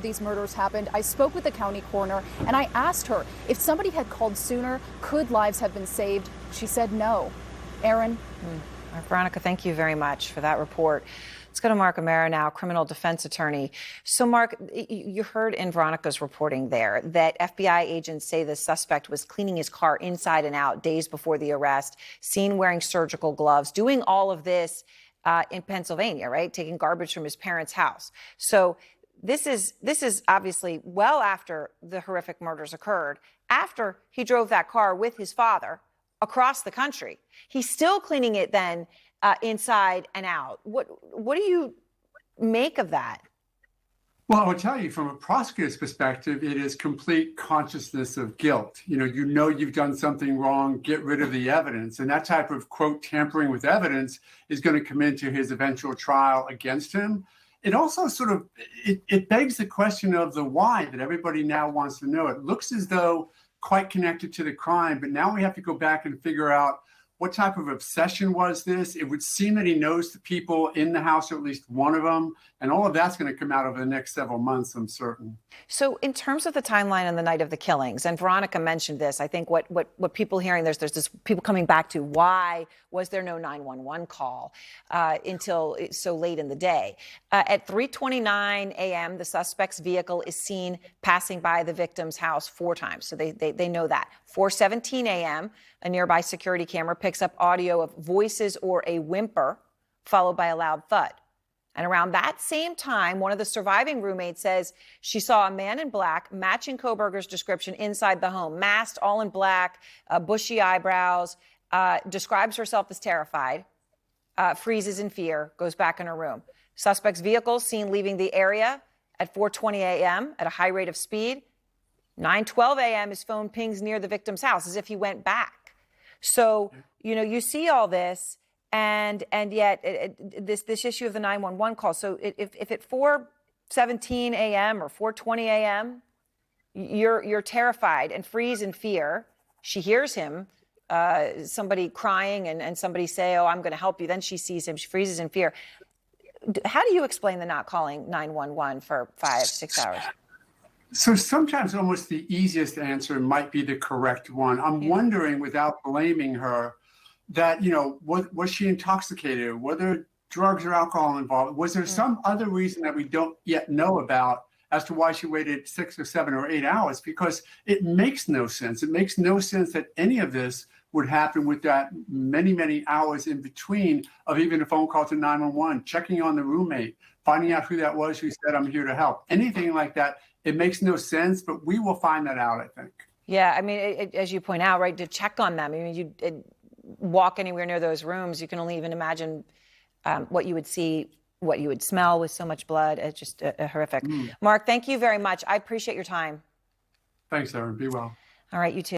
These murders happened, I spoke with the county coroner and I asked her if somebody had called sooner, could lives have been saved? She said no. Aaron? Veronica, thank you very much for that report. Let's go to Mark O'Mara now, criminal defense attorney. So, Mark, you heard in Veronica's reporting there that FBI agents say the suspect was cleaning his car inside and out days before the arrest, seen wearing surgical gloves, doing all of this in Pennsylvania, right? Taking garbage from his parents' house. So this is obviously well after the horrific murders occurred, after he drove that car with his father across the country. He's still cleaning it then inside and out. What do you make of that? Well, I will tell you, from a prosecutor's perspective, it is complete consciousness of guilt. You know you've done something wrong, get rid of the evidence. And that type of, quote, tampering with evidence is going to come into his eventual trial against him. It also sort of, it begs the question of the why that everybody now wants to know. It looks as though quite connected to the crime, but now we have to go back and figure out what type of obsession was this? It would seem that he knows the people in the house, or at least one of them, and all of that's going to come out over the next several months, I'm certain. So in terms of the timeline on the night of the killings, and Veronica mentioned this, I think what people hearing, there's this people coming back to why was there no 911 call until so late in the day. At 3:29 a.m., the suspect's vehicle is seen passing by the victim's house 4 times. So they know that. 4:17 a.m., a nearby security camera picks up audio of voices or a whimper, followed by a loud thud. And around that same time, one of the surviving roommates says she saw a man in black, matching Kohberger's description, inside the home, masked, all in black, bushy eyebrows, describes herself as terrified, freezes in fear, goes back in her room. Suspect's vehicle seen leaving the area at 4:20 a.m. at a high rate of speed. 9:12 a.m. his phone pings near the victim's house as if he went back. So, you see all this, and yet this issue of the 911 call. So if at 4:17 a.m. or 4:20 a.m. you're terrified and freeze in fear, she hears him, somebody crying and somebody say, "Oh, I'm going to help you." Then she sees him, she freezes in fear. How do you explain the not calling 911 for 5-6 hours? So sometimes almost the easiest answer might be the correct one. I'm wondering, without blaming her, that, was she intoxicated? Were there drugs or alcohol involved? Was there some other reason that we don't yet know about as to why she waited 6 or 7 or 8 hours? Because it makes no sense. It makes no sense that any of this would happen with that many, many hours in between of even a phone call to 911, checking on the roommate, finding out who that was who said, "I'm here to help." Anything like that, it makes no sense, but we will find that out, I think. Yeah, I mean, as you point out, right, to check on them. I mean, you walk anywhere near those rooms, you can only even imagine what you would see, what you would smell with so much blood. It's just horrific. Mark, thank you very much. I appreciate your time. Thanks, Aaron. Be well. All right, you too.